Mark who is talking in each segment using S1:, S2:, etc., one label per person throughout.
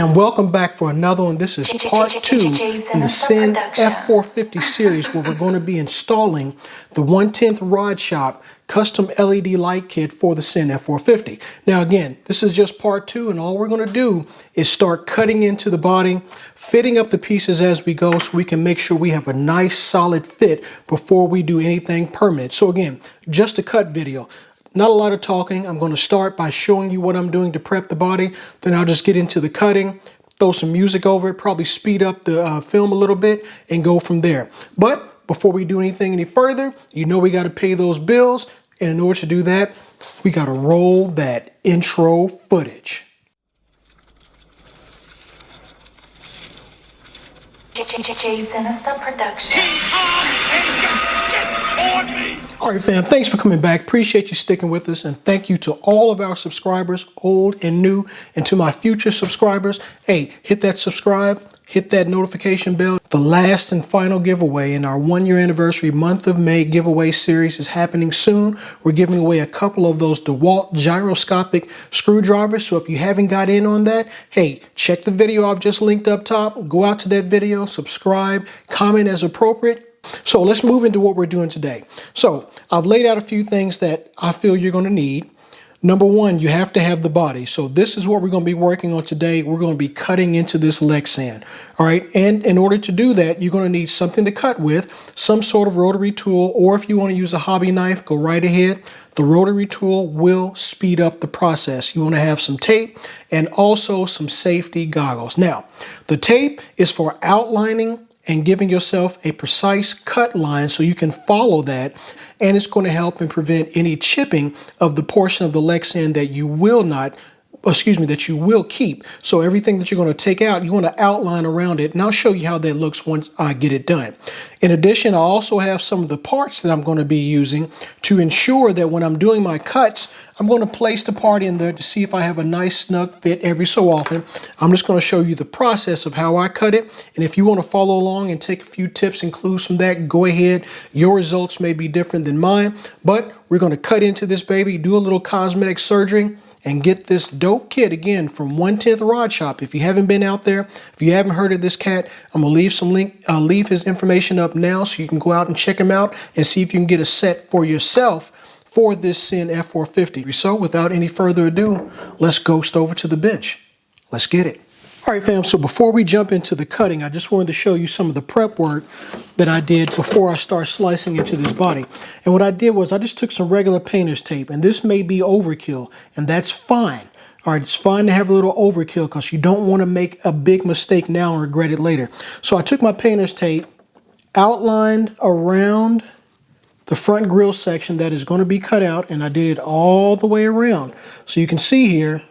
S1: And welcome back for another one. This is part 2 in the CEN F450 series, where we're going to be installing the 1/10 RodShop custom LED light kit for the CEN F450. Now again, this is just part 2, and all we're going to do is start cutting into the body, fitting up the pieces as we go so we can make sure we have a nice solid fit before we do anything permanent. So again, just a cut video. Not a lot of talking. I'm going to start by showing you what I'm doing to prep the body. Then I'll just get into the cutting, throw some music over it, probably speed up the film a little bit and go from there. But before we do anything any further, you know we got to pay those bills. And in order to do that, we got to roll that intro footage.
S2: Sinista Productions.
S1: All right, fam, thanks for coming back. Appreciate you sticking with us, and thank you to all of our subscribers, old and new, and to my future subscribers. Hey, hit that subscribe, hit that notification bell. The last and final giveaway in our 1-year anniversary month of May giveaway series is happening soon. We're giving away a couple of those DeWalt gyroscopic screwdrivers. So if you haven't got in on that, hey, check the video I've just linked up top. Go out to that video, subscribe, comment as appropriate. So let's move into what we're doing today. So I've laid out a few things that I feel you're going to need. Number one, you have to have the body. So this is what we're going to be working on today. We're going to be cutting into this Lexan. All right. And in order to do that, you're going to need something to cut with, some sort of rotary tool, or if you want to use a hobby knife, go right ahead. The rotary tool will speed up the process. You want to have some tape and also some safety goggles. Now, the tape is for outlining and giving yourself a precise cut line so you can follow that, and it's going to help and prevent any chipping of the portion of the Lexan that you will not, that you will keep. So everything that you're going to take out, you want to outline around it, and I'll show you how that looks once I get it done. In addition, I also have some of the parts that I'm going to be using to ensure that when I'm doing my cuts, I'm going to place the part in there to see if I have a nice snug fit every so often. I'm just going to show you the process of how I cut it, and if you want to follow along and take a few tips and clues from that, go ahead. Your results may be different than mine, but we're going to cut into this baby, do a little cosmetic surgery, and get this dope kit again from 1/10 RodShop. If you haven't been out there, if you haven't heard of this cat, I'm gonna leave his information up now so you can go out and check him out and see if you can get a set for yourself for this CEN F450. So without any further ado, let's ghost over to the bench. Let's get it. All right, fam, so before we jump into the cutting, I just wanted to show you some of the prep work that I did before I start slicing into this body. And what I did was I just took some regular painter's tape, and this may be overkill, and that's fine. All right, it's fine to have a little overkill because you don't want to make a big mistake now and regret it later. So I took my painter's tape, outlined around the front grill section that is going to be cut out, and I did it all the way around. So you can see here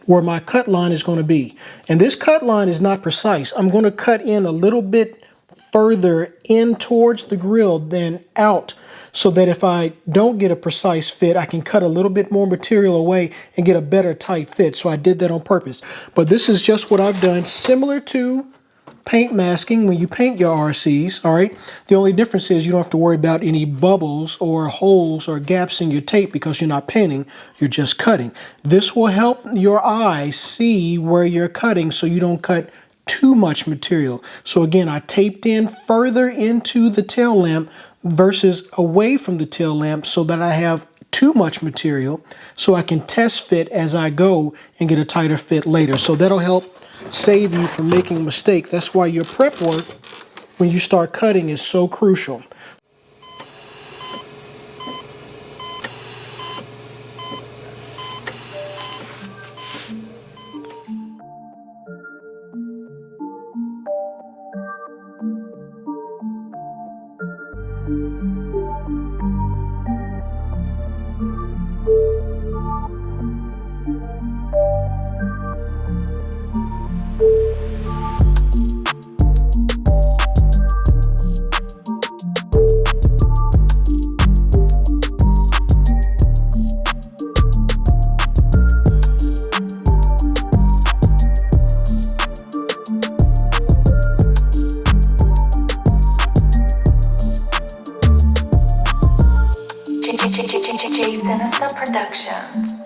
S1: where my cut line is going to be. And this cut line is not precise. I'm going to cut in a little bit further in towards the grill than out, so that if I don't get a precise fit, I can cut a little bit more material away and get a better tight fit. So I did that on purpose. But this is just what I've done, similar to paint masking when you paint your RCs, all right? The only difference is you don't have to worry about any bubbles or holes or gaps in your tape because you're not painting, you're just cutting. This will help your eye see where you're cutting so you don't cut too much material. So again, I taped in further into the tail lamp versus away from the tail lamp so that I have too much material so I can test fit as I go and get a tighter fit later. So that'll help save you from making a mistake. That's why your prep work when you start cutting is so crucial.
S2: Sinista Productions.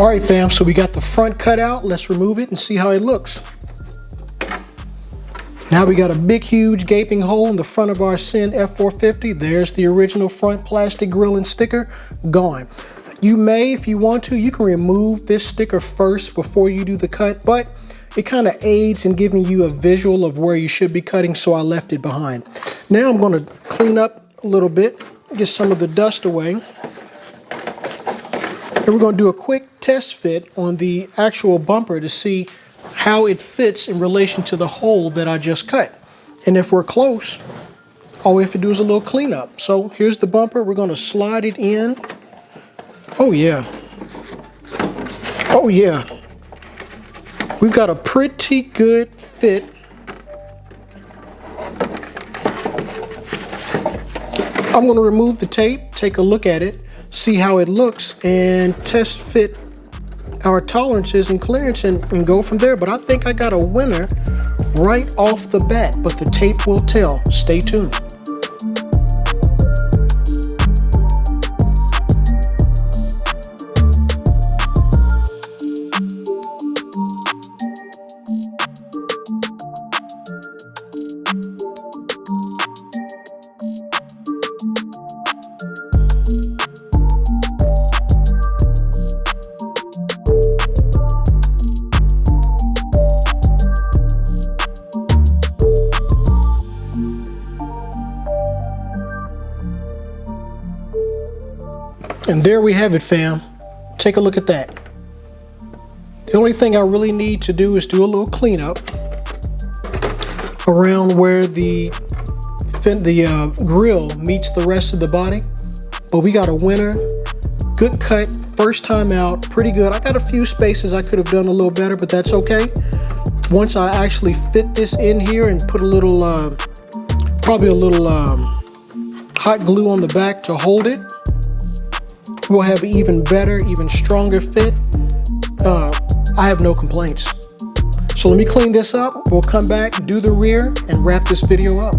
S1: All right, fam, so we got the front cut out. Let's remove it and see how it looks. Now we got a big, huge gaping hole in the front of our CEN F450. There's the original front plastic grill and sticker gone. You may, if you want to, you can remove this sticker first before you do the cut, but it kind of aids in giving you a visual of where you should be cutting, so I left it behind. Now I'm going to clean up a little bit, get some of the dust away. And we're going to do a quick test fit on the actual bumper to see how it fits in relation to the hole that I just cut. And if we're close, all we have to do is a little cleanup. So here's the bumper. We're going to slide it in. Oh yeah. Oh yeah. We've got a pretty good fit. I'm going to remove the tape, take a look at it, see how it looks, and test fit our tolerances and clearance and go from there. But I think I got a winner right off the bat, but the tape will tell. Stay tuned. And there we have it, fam. Take a look at that. The only thing I really need to do is do a little cleanup around where the grill meets the rest of the body. But we got a winner. Good cut, first time out, pretty good. I got a few spaces I could have done a little better, but that's okay. Once I actually fit this in here and put a little, probably a little hot glue on the back to hold it, we'll have an even better, even stronger fit. I have no complaints. So let me clean this up. We'll come back, do the rear, and wrap this video up.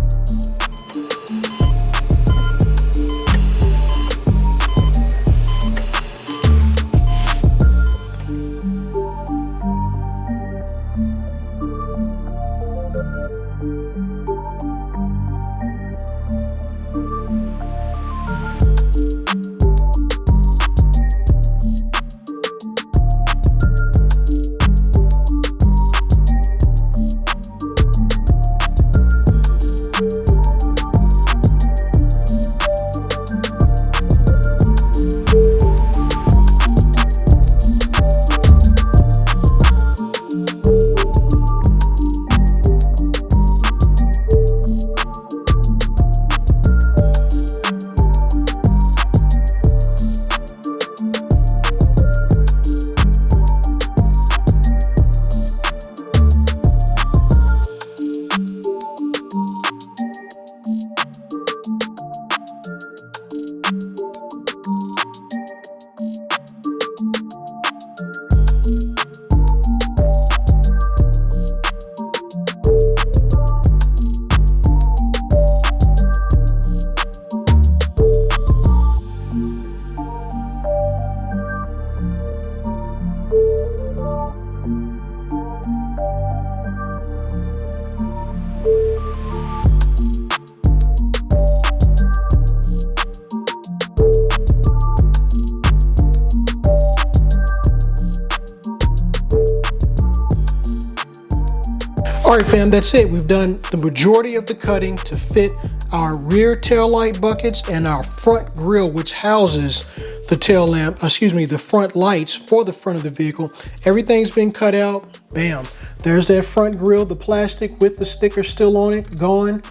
S1: All right, fam, that's it. We've done the majority of the cutting to fit our rear tail light buckets and our front grille, which houses the tail lamp, the front lights for the front of the vehicle. Everything's been cut out. Bam. There's that front grille, the plastic with the sticker still on it, gone.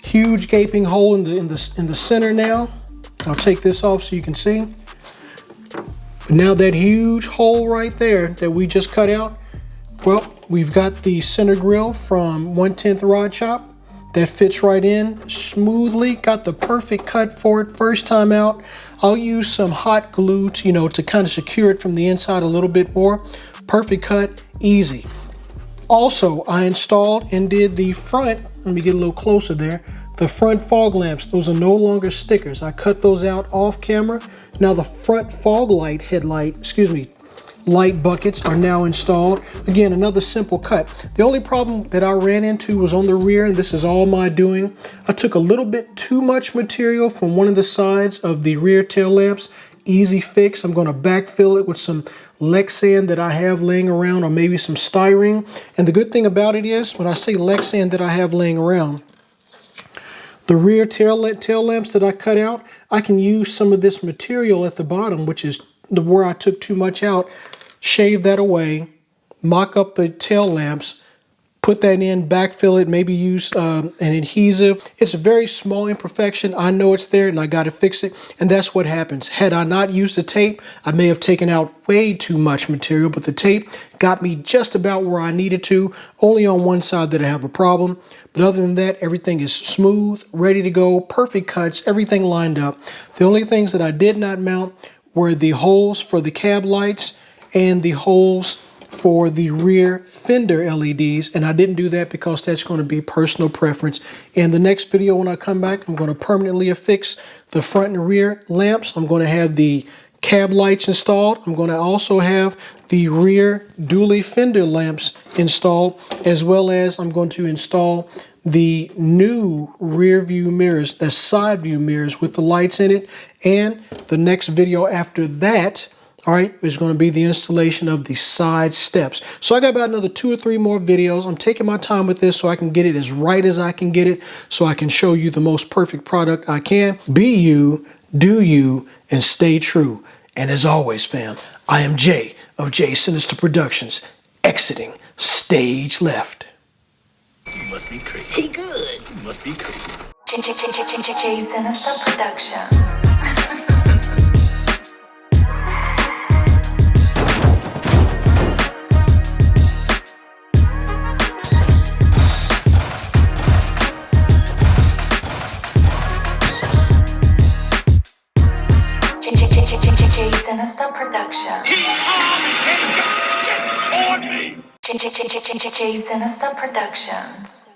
S1: Huge gaping hole in the center now. I'll take this off so you can see. But now that huge hole right there that we just cut out, well, we've got the center grille from 1/10 RodShop that fits right in smoothly. Got the perfect cut for it first time out. I'll use some hot glue to, to kind of secure it from the inside a little bit more. Perfect cut, easy. Also, I installed and did the front, let me get a little closer there, the front fog lamps. Those are no longer stickers. I cut those out off camera. Now the front fog light headlight, light buckets are now installed. Again, another simple cut. The only problem that I ran into was on the rear, and this is all my doing. I took a little bit too much material from one of the sides of the rear tail lamps. Easy fix. I'm going to backfill it with some Lexan that I have laying around, or maybe some styrene. And the good thing about it is, when I say Lexan that I have laying around, the rear tail lamps that I cut out, I can use some of this material at the bottom, which is where I took too much out, shave that away, mock up the tail lamps, put that in, backfill it, maybe use an adhesive. It's a very small imperfection. I know it's there and I got to fix it. And that's what happens. Had I not used the tape, I may have taken out way too much material, but the tape got me just about where I needed to. Only on one side that I have a problem. But other than that, everything is smooth, ready to go, perfect cuts, everything lined up. The only things that I did not mount were the holes for the cab lights and the holes for the rear fender LEDs, and I didn't do that because that's going to be personal preference. In the next video when I come back, I'm going to permanently affix the front and rear lamps. I'm going to have the cab lights installed. I'm going to also have the rear dually fender lamps installed, as well as I'm going to install the new rear view mirrors, the side view mirrors with the lights in it. And the next video after that, all right, is going to be the installation of the side steps. So I got about another 2 or 3 more videos. I'm taking my time with this so I can get it as right as I can get it, so I can show you the most perfect product I can. Be you, do you, and stay true. And as always, fam, I am Jay of Sinista Productions, exiting stage left.
S3: You must be crazy. He good. You must be crazy.
S2: Sinista Productions. Sinista Productions. Sinista Productions.